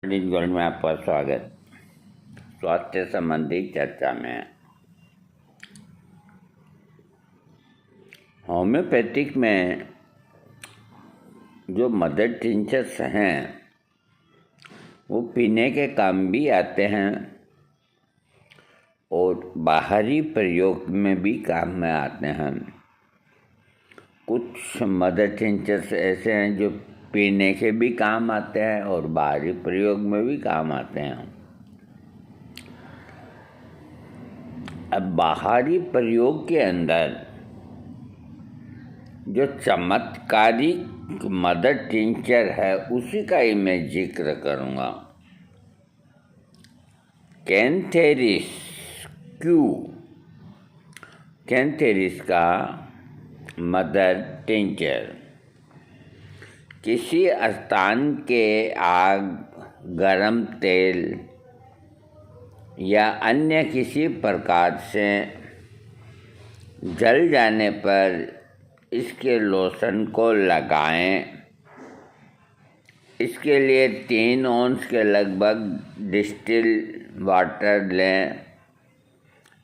Gold में आपका स्वागत। स्वास्थ्य संबंधी चर्चा में होम्योपैथिक में जो मदर टिंचर्स हैं वो पीने के काम भी आते हैं और बाहरी प्रयोग में भी काम में आते हैं। कुछ मदर टिंचर्स ऐसे हैं जो पीने के भी काम आते हैं और बाहरी प्रयोग में भी काम आते हैं। अब बाहरी प्रयोग के अंदर जो चमत्कारिक मदर टिंचर है उसी का ही मैं जिक्र करूँगा। कैंथेरिस कैंथेरिस का मदर टिंचर किसी स्थान के आग, गरम तेल या अन्य किसी प्रकार से जल जाने पर इसके लोशन को लगाएं। इसके लिए 3 औंस के लगभग डिस्टिल वाटर लें।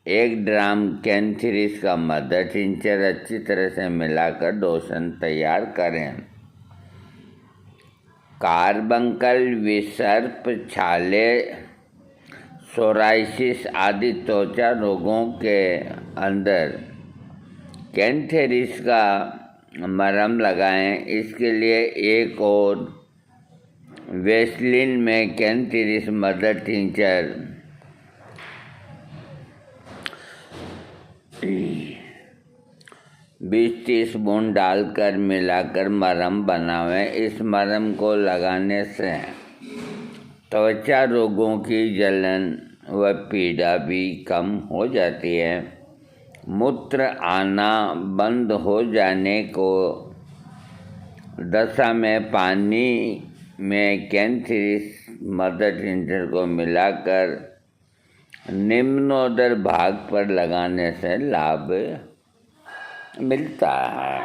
1 ड्राम कैंथेरिस का मदर टिंचर अच्छी तरह से मिलाकर लोशन तैयार करें। कार्बंकल, विसर्प, छाले, सोराइसिस आदि त्वचा रोगों के अंदर कैंथेरिस का मरहम लगाएं। इसके लिए 1 और वैसलीन में कैंथेरिस मदर टिंचर 20-30 बूंद डालकर मिलाकर मरहम बनावें। इस मरहम को लगाने से त्वचा रोगों की जलन व पीड़ा भी कम हो जाती है। मूत्र आना बंद हो जाने को दशा में पानी में कैंथेरिस मदर टिंचर को मिलाकर निम्नोदर भाग पर लगाने से लाभ मिलता है।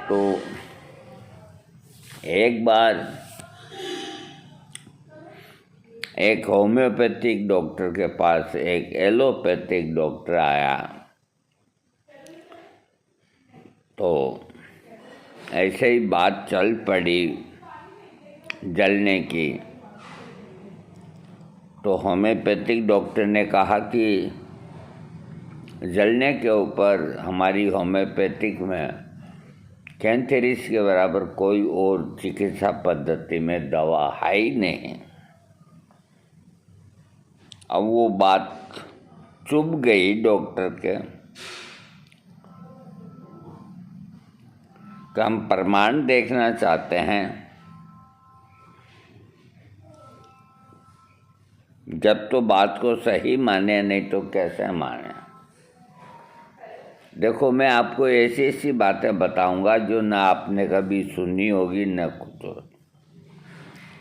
तो एक बार एक होम्योपैथिक डॉक्टर के पास एक एलोपैथिक डॉक्टर आया। तो ऐसे ही बात चल पड़ी जलने की। तो होम्योपैथिक डॉक्टर ने कहा कि जलने के ऊपर हमारी होम्योपैथिक में कैंथेरिस के बराबर कोई और चिकित्सा पद्धति में दवा है ही नहीं। अब वो बात चुभ गई डॉक्टर के कि हम प्रमाण देखना चाहते हैं। जब तो बात को सही माने, नहीं तो कैसे माने। देखो, मैं आपको ऐसी ऐसी बातें बताऊंगा जो ना आपने कभी सुनी होगी न कुछ हो,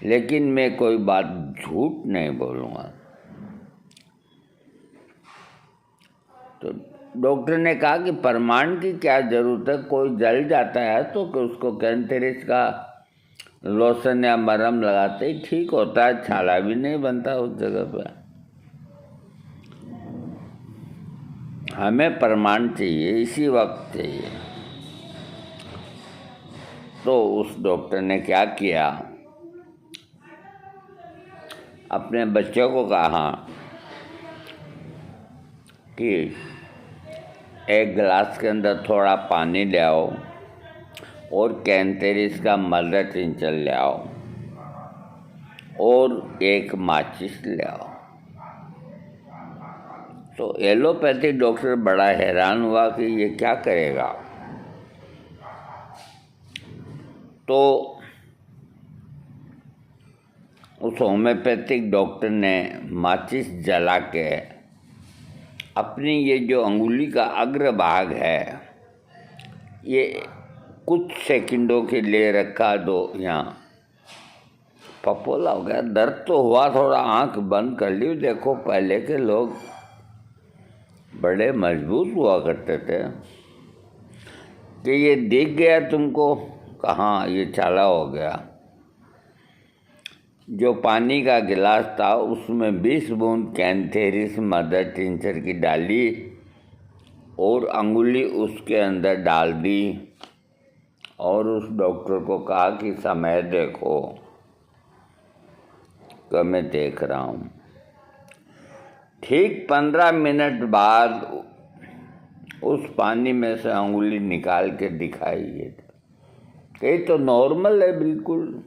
लेकिन मैं कोई बात झूठ नहीं बोलूँगा। तो डॉक्टर ने कहा कि प्रमाण की क्या ज़रूरत है, कोई जल जाता है तो उसको कैंथेरिस का लोशन या मरहम लगाते ही ठीक होता है, छाला भी नहीं बनता उस जगह पर। हमें प्रमाण चाहिए, इसी वक्त चाहिए। तो उस डॉक्टर ने क्या किया, अपने बच्चों को कहा कि 1 गिलास के अंदर थोड़ा पानी ले आओ और कैंथेरिस का मदर टिंचर ले आओ और 1 माचिस ले आओ। तो एलोपैथिक डॉक्टर बड़ा हैरान हुआ कि ये क्या करेगा। तो उस होम्योपैथिक डॉक्टर ने माचिस जला के अपनी ये जो अंगुली का अग्र भाग है ये कुछ सेकंडों के लिए रखा। दो यहाँ पपोला हो गया, दर्द तो हुआ, थोड़ा आंख बंद कर ली। देखो, पहले के लोग बड़े मजबूत हुआ करते थे कि ये दिख गया तुमको, कहाँ ये छाला हो गया। जो पानी का गिलास था उसमें 20 बूंद कैंथेरिस मदर टिंचर की डाली और अंगुली उसके अंदर डाल दी और उस डॉक्टर को कहा कि समय देखो। तो मैं देख रहा हूँ। ठीक 15 मिनट बाद उस पानी में से अंगुली निकाल के दिखाई ये तो नॉर्मल है बिल्कुल,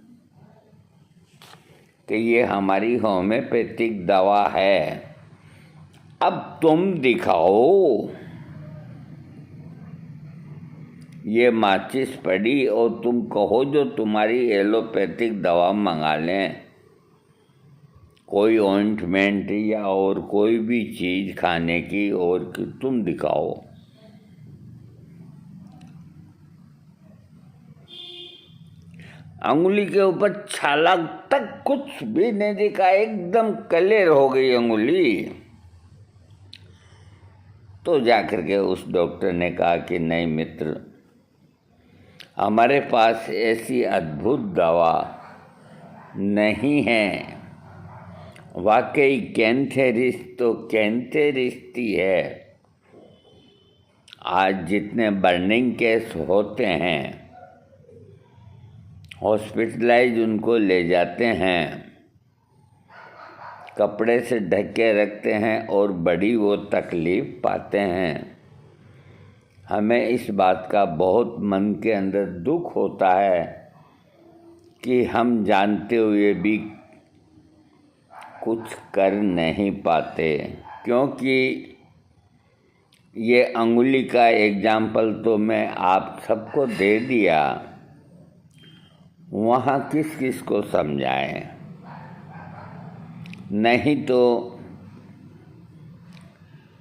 कि ये हमारी होम्योपैथिक दवा है। अब तुम दिखाओ। ये माचिस पड़ी और तुम कहो जो तुम्हारी एलोपैथिक दवा मंगा लें, कोई ऑइंटमेंट या और कोई भी चीज़ खाने की, और तुम दिखाओ। अंगुली के ऊपर छाला तक कुछ भी नहीं दिखा, एकदम क्लियर हो गई अंगुली। तो जाकर के उस डॉक्टर ने कहा कि नहीं मित्र, हमारे पास ऐसी अद्भुत दवा नहीं है। वाकई कैंथेरिस तो कैंथेरिस्टी है। आज जितने बर्निंग केस होते हैं, हॉस्पिटलाइज उनको ले जाते हैं, कपड़े से ढक के रखते हैं और बड़ी वो तकलीफ पाते हैं। हमें इस बात का बहुत मन के अंदर दुख होता है कि हम जानते हुए भी कुछ कर नहीं पाते, क्योंकि ये अंगुली का एग्जाम्पल तो मैं आप सबको दे दिया, वहाँ किस किस को समझाएं। नहीं तो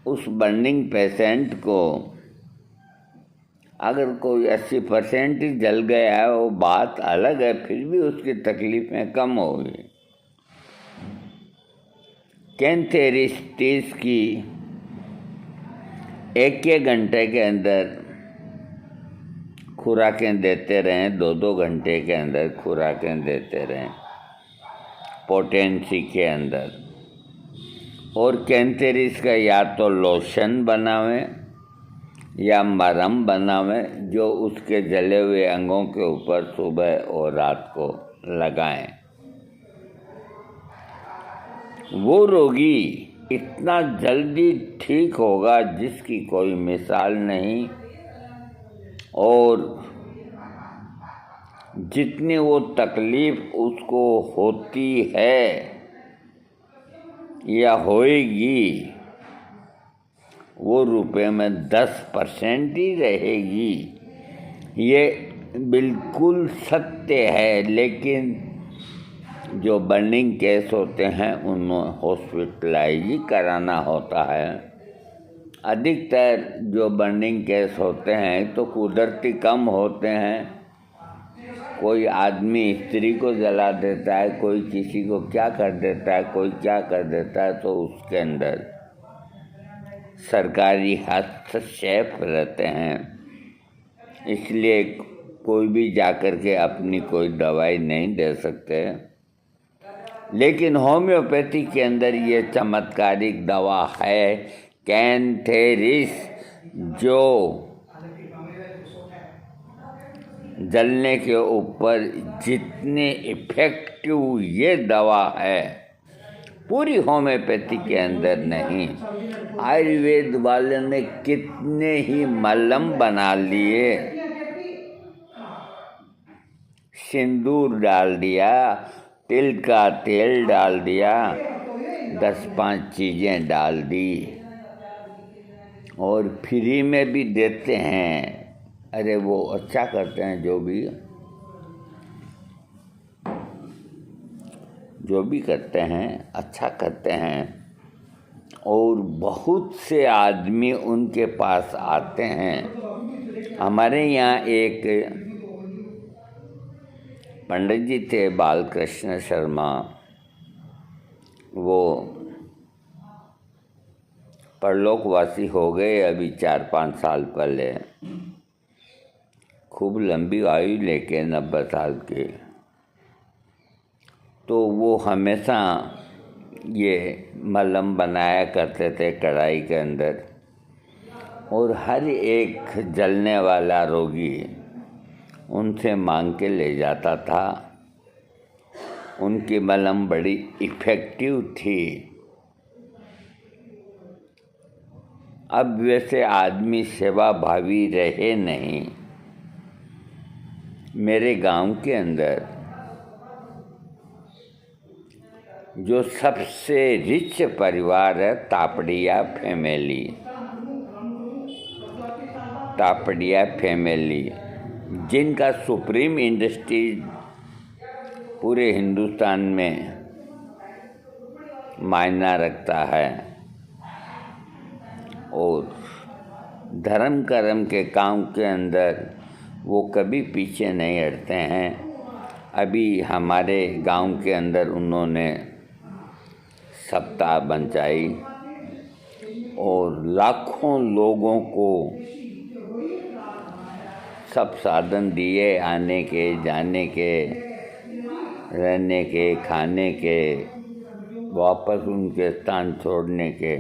उस बर्निंग पेशेंट को अगर कोई 80% ही जल गया है वो बात अलग है, फिर भी उसकी तकलीफें कम होगी। कैंथेरिस्टिस की 1-1 घंटे के अंदर खुराकें देते रहें, 2-2 घंटे के अंदर खुराकें देते रहें पोटेंसी के अंदर। और कैंथेरिस का या तो लोशन बनावें या मरहम बनावें, जो उसके जले हुए अंगों के ऊपर सुबह और रात को लगाएं। वो रोगी इतना जल्दी ठीक होगा जिसकी कोई मिसाल नहीं, और जितनी वो तकलीफ उसको होती है या होएगी, वो रुपए में 10% ही रहेगी। ये बिल्कुल सत्य है। लेकिन जो बर्निंग केस होते हैं उन्हें हॉस्पिटलाइज ही कराना होता है। अधिकतर जो बर्निंग केस होते हैं तो कुदरती कम होते हैं। कोई आदमी स्त्री को जला देता है, कोई किसी को क्या कर देता है, कोई क्या कर देता है, तो उसके अंदर सरकारी हस्तक्षेप रहते हैं। इसलिए कोई भी जाकर के अपनी कोई दवाई नहीं दे सकते। लेकिन होम्योपैथी के अंदर ये चमत्कारिक दवा है कैंथेरिस, जो जलने के ऊपर जितने इफेक्टिव ये दवा है, पूरी होम्योपैथी के अंदर नहीं। आयुर्वेद वाले ने कितने ही मलहम बना लिए, सिंदूर डाल दिया, तिल का तेल डाल दिया, 10-5 चीज़ें डाल दी और फ्री में भी देते हैं। अरे वो अच्छा करते हैं, जो भी करते हैं अच्छा करते हैं। और बहुत से आदमी उनके पास आते हैं। हमारे यहाँ एक पंडित जी थे, बालकृष्ण शर्मा, वो परलोकवासी हो गए अभी 4-5 साल पहले। खूब लंबी आयु लेके 90 साल के। तो तो वो हमेशा ये मलहम बनाया करते थे कढ़ाई के अंदर, और हर एक जलने वाला रोगी उनसे मांग के ले जाता था। उनकी मलहम बड़ी इफ़ेक्टिव थी। अब वैसे आदमी सेवा भावी रहे नहीं। मेरे गांव के अंदर जो सबसे रिच परिवार है तापड़िया फैमिली, जिनका सुप्रीम इंडस्ट्रीज पूरे हिंदुस्तान में मायना रखता है, और धर्म कर्म के काम के अंदर वो कभी पीछे नहीं हटते हैं। अभी हमारे गांव के अंदर उन्होंने सप्ताह बंचाई और लाखों लोगों को सब साधन दिए, आने के, जाने के, रहने के, खाने के, वापस उनके स्थान छोड़ने के।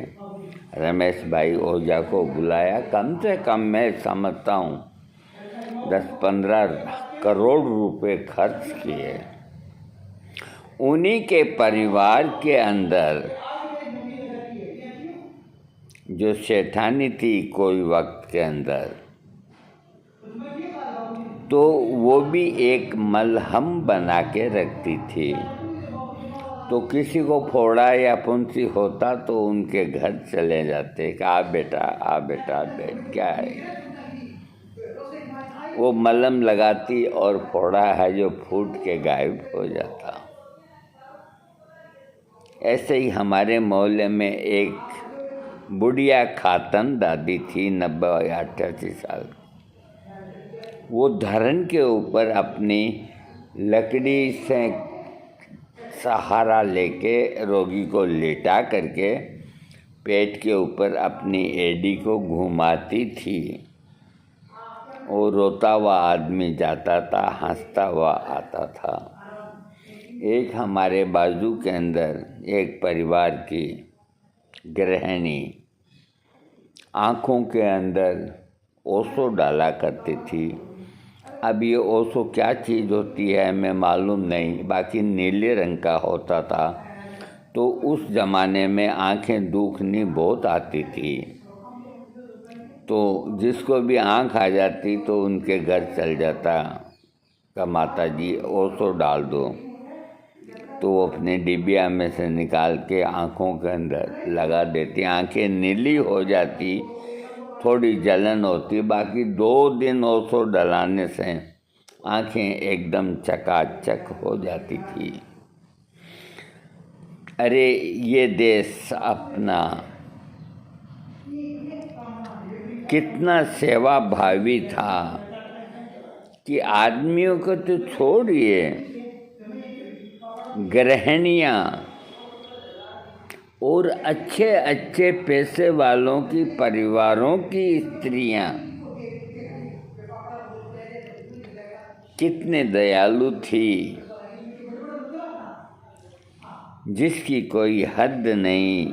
रमेश भाई ओझा को बुलाया, कम से कम मैं समझता हूँ 10-15 करोड़ रुपए खर्च किए। उन्हीं के परिवार के अंदर जो सेठानी थी कोई वक्त के अंदर, तो वो भी एक मलहम बना के रखती थी। तो किसी को फोड़ा या फुंसी होता तो उनके घर चले जाते कि आ बेटा बैठ, क्या है। वो मलहम लगाती और फोड़ा है जो फूट के गायब हो जाता। ऐसे ही हमारे मोहल्ले में एक बुढ़िया खातन दादी थी, 90 या 88 साल। वो धरन के ऊपर अपनी लकड़ी से सहारा लेके रोगी को लेटा करके पेट के ऊपर अपनी एड़ी को घुमाती थी, और रोता हुआ आदमी जाता था, हंसता हुआ आता था। एक हमारे बाजू के अंदर एक परिवार की गृहिणी आँखों के अंदर ओसो डाला करती थी। अब ये ओसो क्या चीज़ होती है मैं मालूम नहीं, बाकी नीले रंग का होता था। तो उस ज़माने में आँखें दुखनी बहुत आती थी, तो जिसको भी आँख आ जाती तो उनके घर चल जाता का माता जी ओसो डाल दो। तो वो अपने डिबिया में से निकाल के आँखों के अंदर लगा देती, आँखें नीली हो जाती, थोड़ी जलन होती, बाकी 2 दिन ओसो डलाने से आँखें एकदम चकाचक हो जाती थी। अरे ये देश अपना कितना सेवा भावी था कि आदमियों को तो छोड़िए, गृहिणियाँ और अच्छे अच्छे पैसे वालों की परिवारों की स्त्रियां कितने दयालु थी, जिसकी कोई हद नहीं।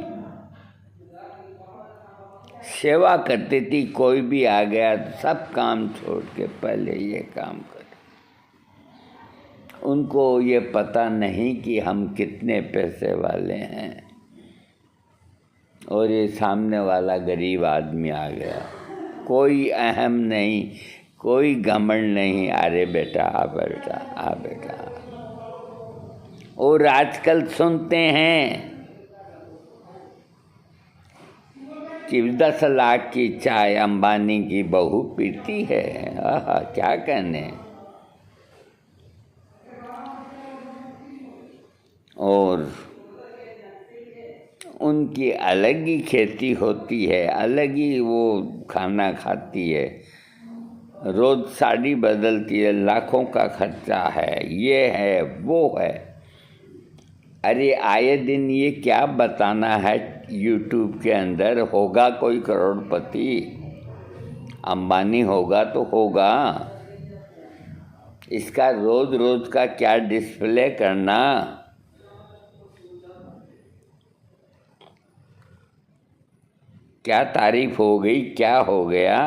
सेवा करती थी, कोई भी आ गया तो सब काम छोड़ के पहले ये काम करे। उनको ये पता नहीं कि हम कितने पैसे वाले हैं, और ये सामने वाला गरीब आदमी आ गया, कोई अहम नहीं, कोई घमंड नहीं, अरे बेटा आ बेटा। और आजकल सुनते हैं कि 10 लाख की चाय अंबानी की बहू पीती है। आहा, क्या कहने। और उनकी अलग ही खेती होती है, अलग ही वो खाना खाती है, रोज़ साड़ी बदलती है, लाखों का खर्चा है, ये है वो है। अरे आए दिन ये क्या बताना है यूट्यूब के अंदर, होगा कोई करोड़पति, अंबानी होगा तो होगा, इसका रोज़ रोज़ का क्या डिस्प्ले करना। क्या तारीफ हो गई, क्या हो गया?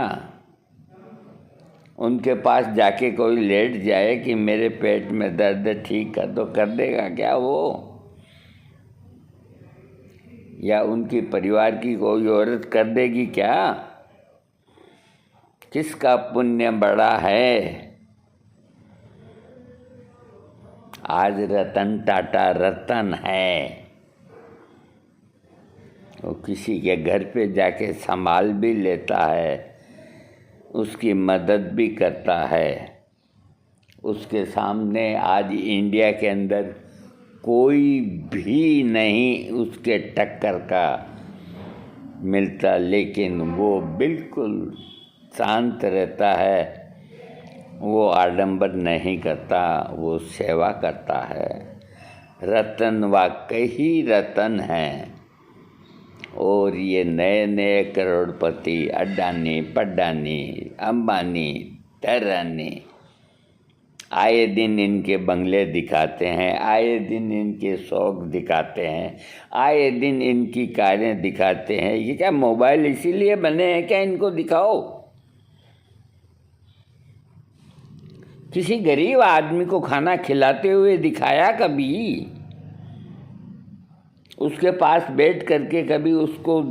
उनके पास जाके कोई लेट जाए कि मेरे पेट में दर्द ठीक कर दो, कर देगा क्या वो? या उनकी परिवार की कोई औरत कर देगी क्या? किसका पुण्य बड़ा है? आज रतन टाटा रतन है, वो किसी के घर पे जाके संभाल भी लेता है, उसकी मदद भी करता है। उसके सामने आज इंडिया के अंदर कोई भी नहीं उसके टक्कर का मिलता, लेकिन वो बिल्कुल शांत रहता है, वो आडंबर नहीं करता, वो सेवा करता है। रतन वाकई ही रतन है। और ये नए नए करोड़पति अडानी, पड्डानी, अंबानी, तरानी आए दिन इनके बंगले दिखाते हैं, आए दिन इनके शौक दिखाते हैं, आए दिन इनकी कारें दिखाते हैं। ये क्या मोबाइल इसीलिए बने हैं क्या इनको दिखाओ? किसी गरीब आदमी को खाना खिलाते हुए दिखाया कभी? उसके पास बैठ करके कभी उसको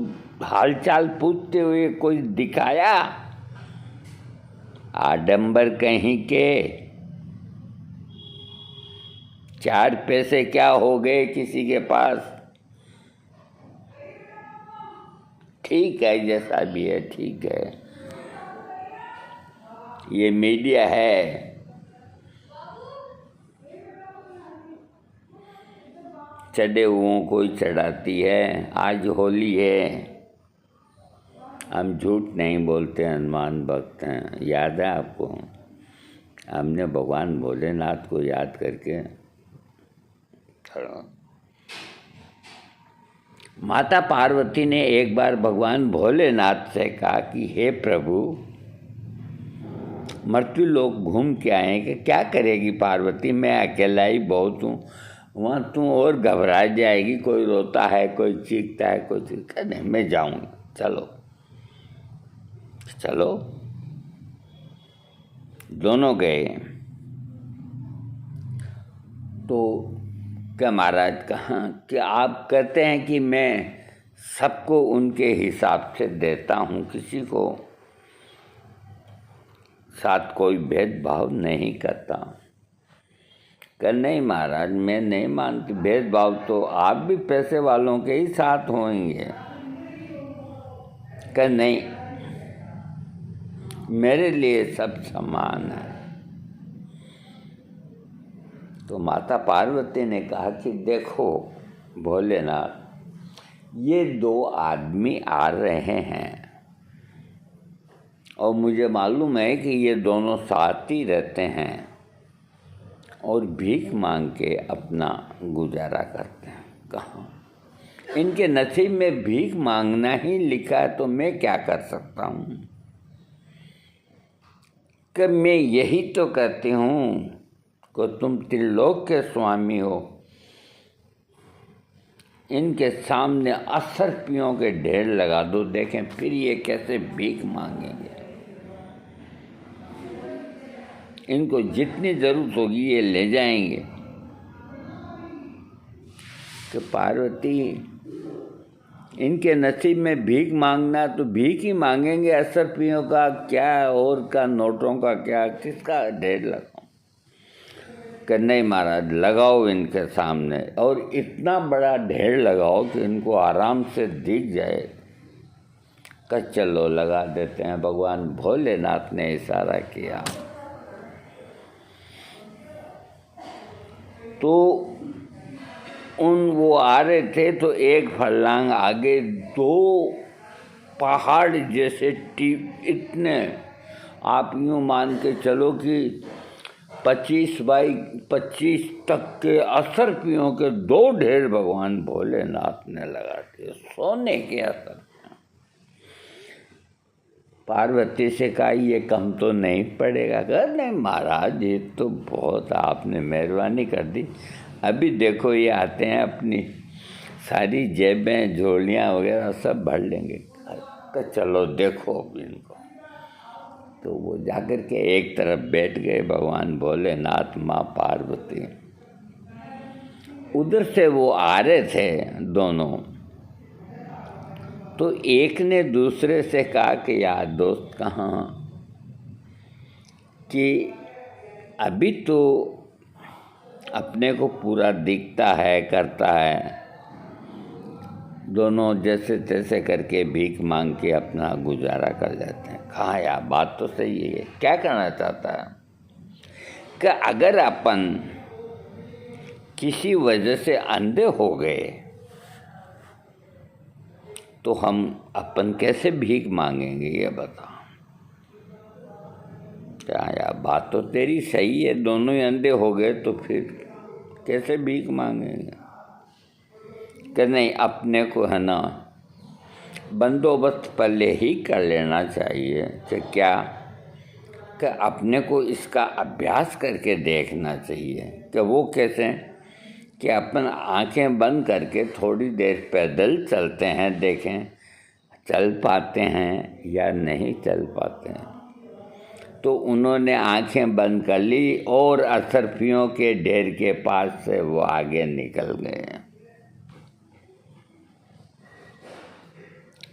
हालचाल पूछते हुए कोई दिखाया? आडंबर कहीं के। 4 पैसे क्या हो गए किसी के पास? ठीक है, जैसा भी है ठीक है। ये मीडिया है, चढ़े हुओं को ही चढ़ाती है। आज होली है, हम झूठ नहीं बोलते, हनुमान भक्त हैं। याद है आपको? हमने भगवान भोलेनाथ को याद करके माता पार्वती ने एक बार भगवान भोलेनाथ से कहा कि हे प्रभु, मृत्यु लोग घूम के आए कि क्या करेगी पार्वती, मैं अकेला ही बहुत हूँ, वहाँ तू और घबरा जाएगी, कोई रोता है, कोई चीखता है, कोई चीखता नहीं, मैं जाऊँगी, चलो चलो। दोनों गए। तो क्या महाराज कहा कि आप कहते हैं कि मैं सबको उनके हिसाब से देता हूँ, किसी को साथ कोई भेदभाव नहीं करता। कह नहीं महाराज, मैं नहीं मानती भेदभाव, तो आप भी पैसे वालों के ही साथ होंगे। कह नहीं, मेरे लिए सब समान है। तो माता पार्वती ने कहा कि देखो भोलेनाथ, ये 2 आदमी आ रहे हैं और मुझे मालूम है कि ये दोनों साथ ही रहते हैं और भीख मांग के अपना गुजारा करते हैं। कहाँ इनके नसीब में भीख मांगना ही लिखा है, तो मैं क्या कर सकता हूँ? कि मैं यही तो कहती हूँ कि तुम त्रिलोक के स्वामी हो, इनके सामने असरपियों के ढेर लगा दो, देखें फिर ये कैसे भीख मांगेंगे। इनको जितनी ज़रूरत होगी ये ले जाएंगे। कि पार्वती, इनके नसीब में भीख मांगना तो भीख ही मांगेंगे, असरपियों का क्या और का नोटों का क्या, किसका ढेर लगाओ? कि नहीं महाराज, लगाओ इनके सामने, और इतना बड़ा ढेर लगाओ कि इनको आराम से दिख जाए। कि चलो लगा देते हैं। भगवान भोलेनाथ ने इशारा किया तो वो आ रहे थे, तो एक फर्लांग आगे 2 पहाड़ जैसे इतने, आप यूँ मान के चलो कि 25 बाई 25 तक के असरपियों के 2 ढेर भगवान भोलेनाथ ने लगा दिए, सोने के असर। पार्वती से कहा ये कम तो नहीं पड़ेगा? कहा नहीं महाराज, ये तो बहुत आपने मेहरबानी कर दी। अभी देखो ये आते हैं, अपनी सारी जेबें झोलियाँ वगैरह सब भर लेंगे। कि चलो देखो अब इनको। तो वो जाकर के एक तरफ बैठ गए भगवान भोलेनाथ, माँ पार्वती। उधर से वो आ रहे थे दोनों। तो एक ने दूसरे से कहा कि यार दोस्त कहाँ, कि अभी तो अपने को पूरा दिखता है, करता है, दोनों जैसे तैसे करके भीख मांग के अपना गुजारा कर जाते हैं। कहाँ यार, बात तो सही है। क्या करना चाहता है कि अगर अपन किसी वजह से अंधे हो गए तो हम अपन कैसे भीख मांगेंगे, ये बता। क्या यार, बात तो तेरी सही है, दोनों ही अंधे हो गए तो फिर कैसे भीख मांगेंगे। कि नहीं, अपने को है ना बंदोबस्त पहले ही कर लेना चाहिए। कि क्या, कि अपने को इसका अभ्यास करके देखना चाहिए। कि वो कैसे, कि अपन आंखें बंद करके थोड़ी देर पैदल चलते हैं, देखें चल पाते हैं या नहीं चल पाते हैं। तो उन्होंने आंखें बंद कर ली और असरफियों के ढेर के पास से वो आगे निकल गए।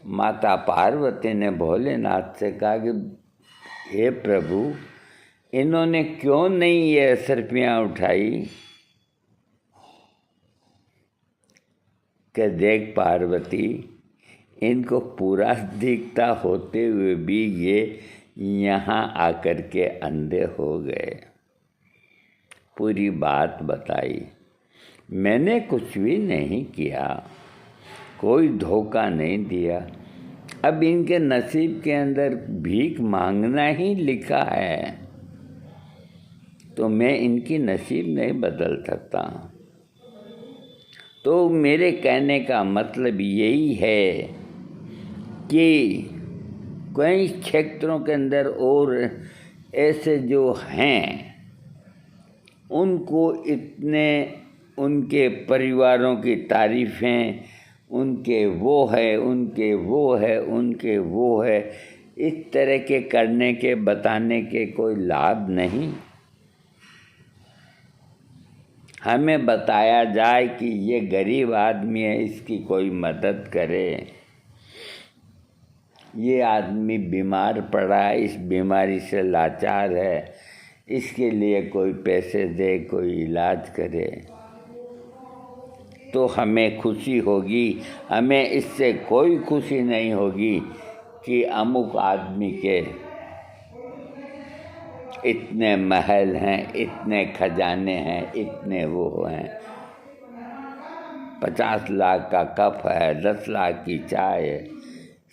माता पार्वती ने भोलेनाथ से कहा कि हे प्रभु, इन्होंने क्यों नहीं ये असरफियाँ उठाई। कि देख पार्वती, इनको पूरा दिखता होते हुए भी ये यहाँ आकर के अंधे हो गए। पूरी बात बताई। मैंने कुछ भी नहीं किया, कोई धोखा नहीं दिया। अब इनके नसीब के अंदर भीख मांगना ही लिखा है, तो मैं इनकी नसीब नहीं बदल सकता। तो मेरे कहने का मतलब यही है कि कई क्षेत्रों के अंदर और ऐसे जो हैं, उनको इतने उनके परिवारों की तारीफ़ें, उनके वो है, उनके वो है, उनके वो है, इस तरह के करने के, बताने के कोई लाभ नहीं। हमें बताया जाए कि ये गरीब आदमी है, इसकी कोई मदद करे। ये आदमी बीमार पड़ा है, इस बीमारी से लाचार है, इसके लिए कोई पैसे दे, कोई इलाज करे, तो हमें खुशी होगी। हमें इससे कोई खुशी नहीं होगी कि अमुक आदमी के इतने महल हैं, इतने खजाने हैं, इतने वो हैं, 50 लाख का कप है, 10 लाख की चाय है।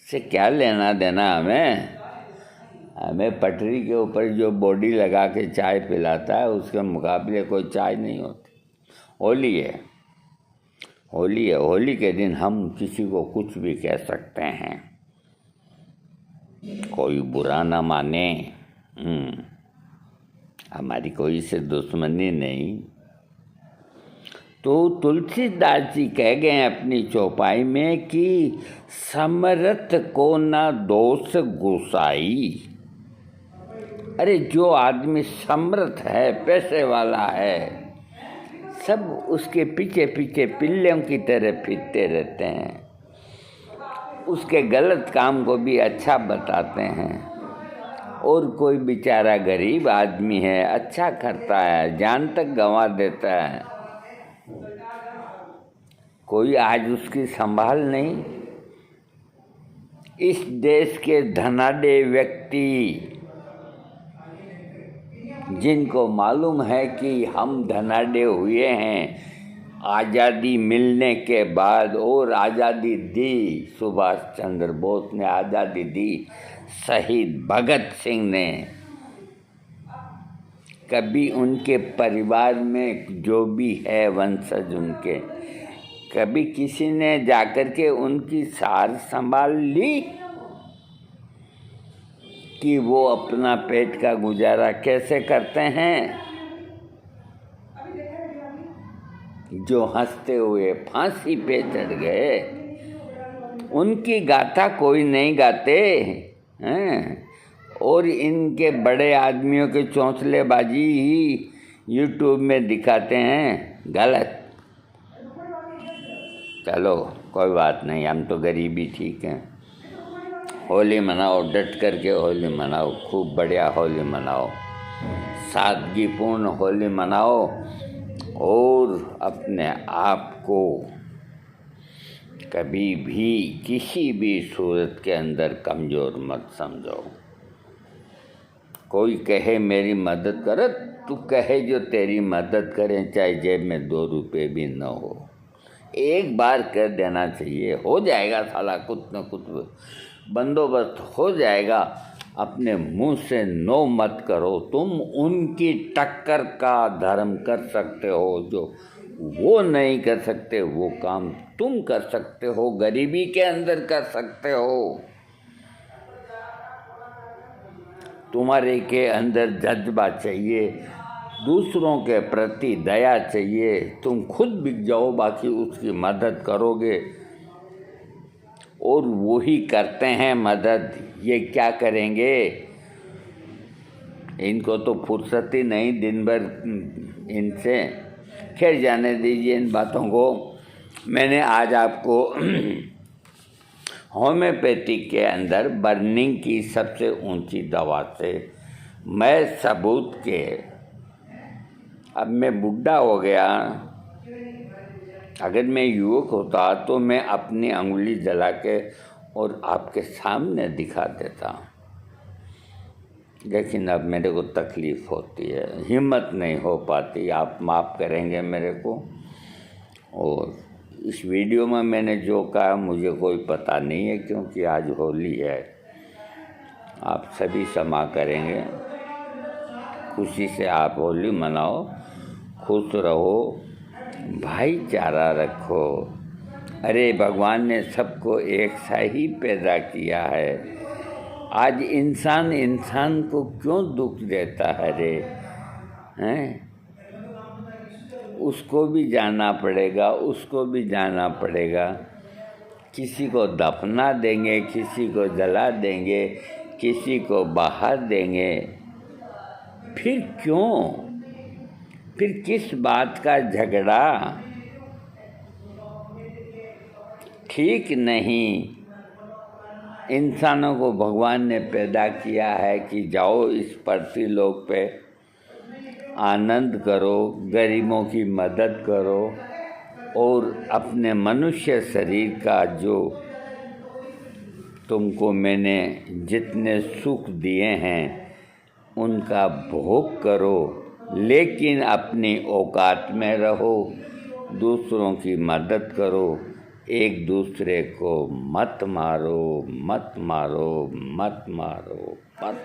से क्या लेना देना हमें। हमें पटरी के ऊपर जो बॉडी लगा के चाय पिलाता है, उसके मुकाबले कोई चाय नहीं होती। होली है, होली है, होली के दिन हम किसी को कुछ भी कह सकते हैं, कोई बुरा ना माने। हमारी कोई से दुश्मनी नहीं। तो तुलसीदास जी कह गए अपनी चौपाई में कि समरथ को ना दोष गुसाई। अरे जो आदमी समर्थ है, पैसे वाला है, सब उसके पीछे पीछे पिल्लों की तरह फिरते रहते हैं, उसके गलत काम को भी अच्छा बताते हैं। और कोई बेचारा गरीब आदमी है, अच्छा करता है, जान तक गंवा देता है, कोई आज उसकी संभाल नहीं। इस देश के धनाढ्य व्यक्ति जिनको मालूम है कि हम धनाढ्य हुए हैं आज़ादी मिलने के बाद, और आज़ादी दी सुभाष चंद्र बोस ने, आज़ादी दी शहीद भगत सिंह ने। कभी उनके परिवार में जो भी है वंशज उनके, कभी किसी ने जाकर के उनकी सार संभाल ली कि वो अपना पेट का गुजारा कैसे करते हैं। जो हंसते हुए फांसी पे चढ़ गए, उनकी गाथा कोई नहीं गाते हैं, और इनके बड़े आदमियों के चौंसलेबाजी ही यूट्यूब में दिखाते हैं, गलत। चलो कोई बात नहीं, हम तो गरीबी ठीक हैं। होली मनाओ, डट करके होली मनाओ, खूब बढ़िया होली मनाओ, सादगीपूर्ण होली मनाओ, और अपने आप को कभी भी किसी भी सूरत के अंदर कमज़ोर मत समझो। कोई कहे मेरी मदद कर, तू कहे जो तेरी मदद करें, चाहे जेब में 2 रुपये भी न हो, एक बार कर देना चाहिए, हो जाएगा साला, कुछ न कुछ बंदोबस्त हो जाएगा। अपने मुंह से नो मत करो। तुम उनकी टक्कर का धर्म कर सकते हो, जो वो नहीं कर सकते वो काम तुम कर सकते हो, गरीबी के अंदर कर सकते हो। तुम्हारे के अंदर जज्बा चाहिए, दूसरों के प्रति दया चाहिए, तुम खुद बिक जाओ, बाकी उसकी मदद करोगे, और वो ही करते हैं मदद। ये क्या करेंगे, इनको तो फुर्सत ही नहीं दिन भर इनसे। खैर जाने दीजिए इन बातों को। मैंने आज आपको होम्योपैथिक के अंदर बर्निंग की सबसे ऊंची दवा से मैं सबूत के, अब मैं बुढ़ा हो गया, अगर मैं युवक होता तो मैं अपनी अंगुली जला के और आपके सामने दिखा देता, लेकिन अब मेरे को तकलीफ़ होती है, हिम्मत नहीं हो पाती। आप माफ़ करेंगे मेरे को। और इस वीडियो में मैंने जो कहा मुझे कोई पता नहीं है, क्योंकि आज होली है। आप सभी क्षमा करेंगे, खुशी से आप होली मनाओ, खुश रहो, भाईचारा रखो। अरे भगवान ने सबको एक सा ही पैदा किया है, आज इंसान को क्यों दुख देता है रे, हैं? उसको भी जाना पड़ेगा, उसको भी जाना पड़ेगा। किसी को दफना देंगे, किसी को जला देंगे, किसी को बाहर देंगे, फिर क्यों, फिर किस बात का झगड़ा, ठीक नहीं। इंसानों को भगवान ने पैदा किया है कि जाओ इस पृथ्वी लोक पे आनंद करो, गरीबों की मदद करो, और अपने मनुष्य शरीर का जो तुमको मैंने जितने सुख दिए हैं उनका भोग करो, लेकिन अपनी औकात में रहो, दूसरों की मदद करो, एक दूसरे को मत मारो, मत मारो, मत मारो।